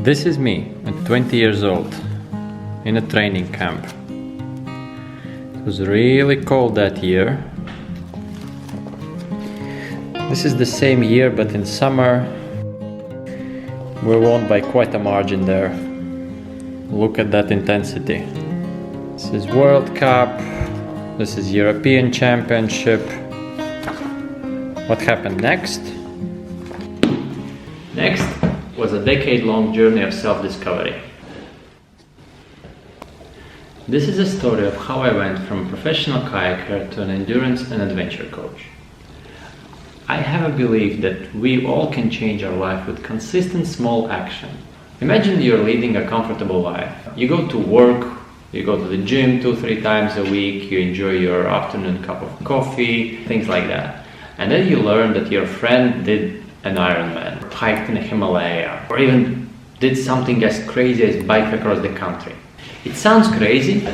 This is me at 20 years old in a training camp. It was really cold that year. This is the same year, but in summer we won by quite a margin there. Look at that intensity. This is World Cup, this is European Championship. What happened next? Next was a decade-long journey of self-discovery. This is a story of how I went from a professional kayaker to an endurance and adventure coach. I have a belief that we all can change our life with consistent small action. Imagine you're leading a comfortable life. You go to work, you go to the gym 2-3 times a week, you enjoy your afternoon cup of coffee, things like that. And then you learn that your friend did an Ironman, hiked in the Himalaya, or even did something as crazy as bike across the country. It sounds crazy,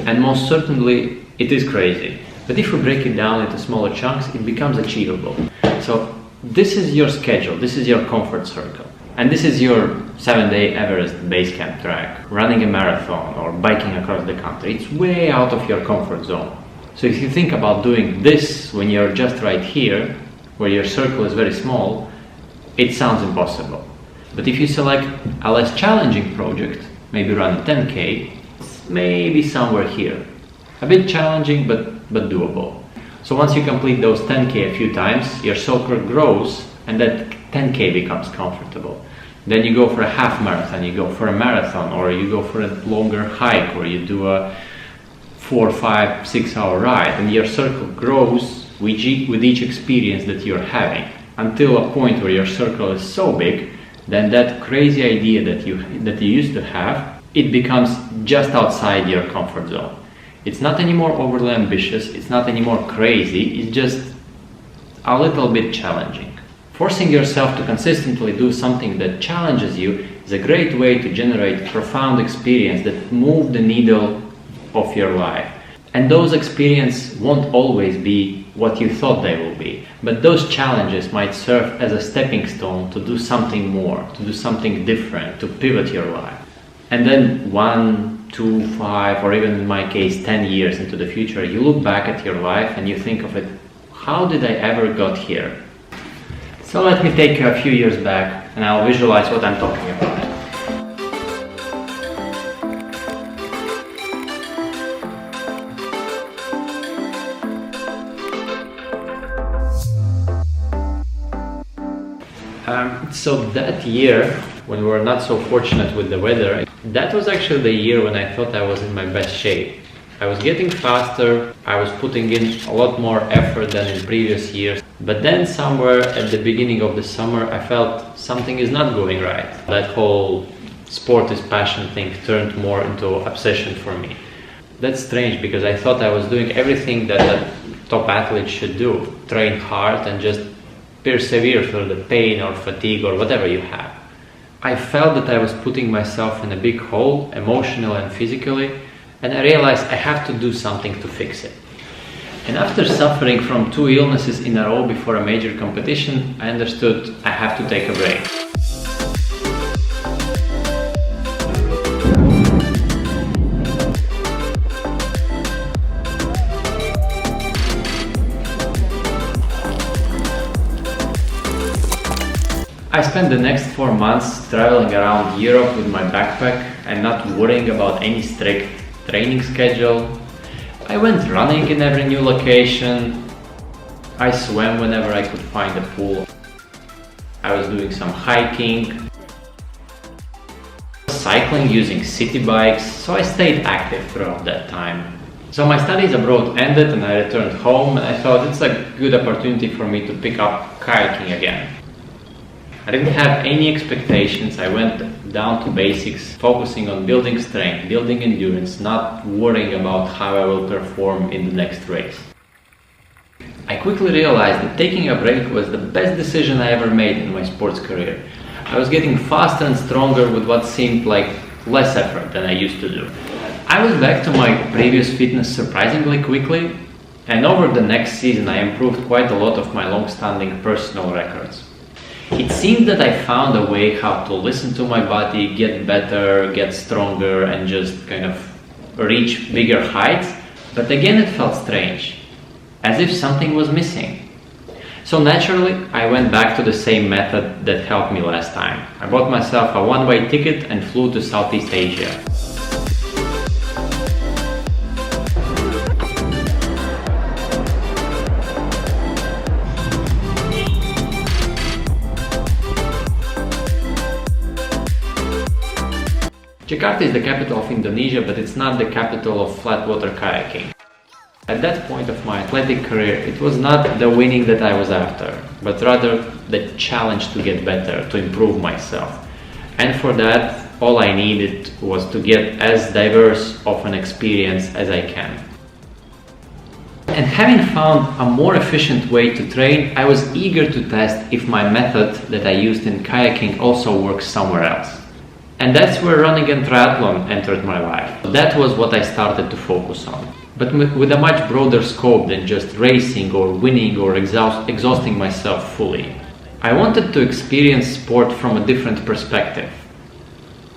and most certainly it is crazy. But if we break it down into smaller chunks, it becomes achievable. So this is your schedule, this is your comfort circle. And this is your 7-day Everest base camp track, running a marathon or biking across the country. It's way out of your comfort zone. So if you think about doing this when you're just right here, where your circle is very small, it sounds impossible. But if you select a less challenging project, maybe run a 10K, it's maybe somewhere here. A bit challenging, but doable. So once you complete those 10K a few times, your circle grows and that 10K becomes comfortable. Then you go for a half marathon, you go for a marathon, or you go for a longer hike, or you do a 4, 5, 6 hour ride, and your circle grows with each experience that you're having, until a point where your circle is so big, then that crazy idea that you used to have, it becomes just outside your comfort zone. It's not anymore overly ambitious, it's not anymore crazy, it's just a little bit challenging. Forcing yourself to consistently do something that challenges you is a great way to generate profound experience that move the needle of your life. And those experiences won't always be what you thought they will be, but those challenges might serve as a stepping stone to do something more, to do something different, to pivot your life. And then 1, 2, 5, or even in my case 10 years into the future, you look back at your life and you think of it, how did I ever got here? So let me take you a few years back and I'll visualize what I'm talking about. So that year, when we were not so fortunate with the weather, that was actually the year when I thought I was in my best shape. I was getting faster, I was putting in a lot more effort than in previous years. But then somewhere at the beginning of the summer, I felt something is not going right. That whole sport is passion thing turned more into obsession for me. That's strange because I thought I was doing everything that a top athlete should do. Train hard and just persevere through the pain or fatigue or whatever you have. I felt that I was putting myself in a big hole, emotionally and physically, and I realized I have to do something to fix it. And after suffering from 2 illnesses in a row before a major competition, I understood I have to take a break. I spent the next 4 months traveling around Europe with my backpack and not worrying about any strict training schedule. I went running in every new location. I swam whenever I could find a pool. I was doing some hiking, cycling using city bikes, so I stayed active throughout that time. So my studies abroad ended and I returned home and I thought it's a good opportunity for me to pick up kayaking again. I didn't have any expectations, I went down to basics, focusing on building strength, building endurance, not worrying about how I will perform in the next race. I quickly realized that taking a break was the best decision I ever made in my sports career. I was getting faster and stronger with what seemed like less effort than I used to do. I was back to my previous fitness surprisingly quickly, and over the next season I improved quite a lot of my long-standing personal records. It seemed that I found a way how to listen to my body, get better, get stronger, and just kind of reach bigger heights. But again, it felt strange, as if something was missing. So naturally, I went back to the same method that helped me last time. I bought myself a one-way ticket and flew to Southeast Asia. Jakarta is the capital of Indonesia, but it's not the capital of flatwater kayaking. At that point of my athletic career, it was not the winning that I was after, but rather the challenge to get better, to improve myself. And for that, all I needed was to get as diverse of an experience as I can. And having found a more efficient way to train, I was eager to test if my method that I used in kayaking also works somewhere else. And that's where running and triathlon entered my life. That was what I started to focus on. But with a much broader scope than just racing or winning or exhausting myself fully. I wanted to experience sport from a different perspective.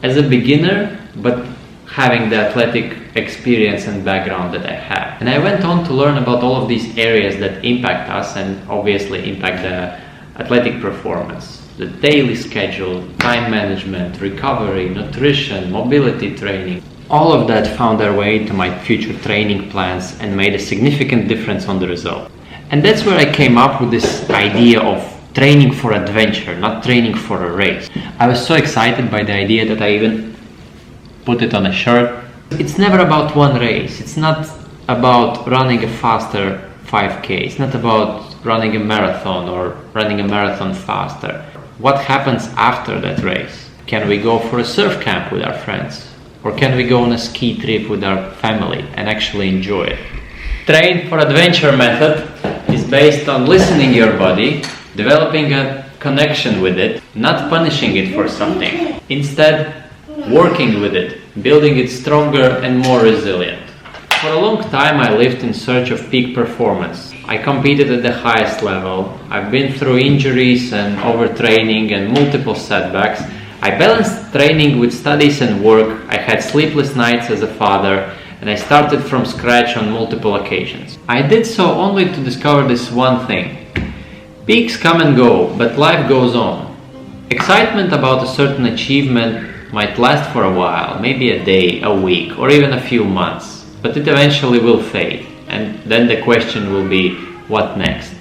As a beginner, but having the athletic experience and background that I have. And I went on to learn about all of these areas that impact us and obviously impact the athletic performance. The daily schedule, time management, recovery, nutrition, mobility training. All of that found their way into my future training plans and made a significant difference on the result. And that's where I came up with this idea of training for adventure, not training for a race. I was so excited by the idea that I even put it on a shirt. It's never about one race. It's not about running a faster 5K. It's not about running a marathon or running a marathon faster. What happens after that race? Can we go for a surf camp with our friends? Or can we go on a ski trip with our family and actually enjoy it? Train for Adventure method is based on listening your body, developing a connection with it, not punishing it for something. Instead, working with it, building it stronger and more resilient. For a long time I lived in search of peak performance. I competed at the highest level. I've been through injuries and overtraining and multiple setbacks. I balanced training with studies and work. I had sleepless nights as a father, and I started from scratch on multiple occasions. I did so only to discover this one thing. Peaks come and go, but life goes on. Excitement about a certain achievement might last for a while, maybe a day, a week, or even a few months, but it eventually will fade, and then the question will be, what next?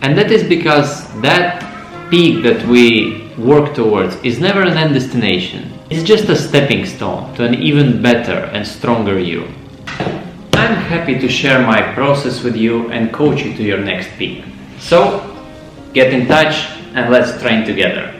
And that is because that peak that we work towards is never an end destination. It's just a stepping stone to an even better and stronger you. I'm happy to share my process with you and coach you to your next peak. So, get in touch and let's train together.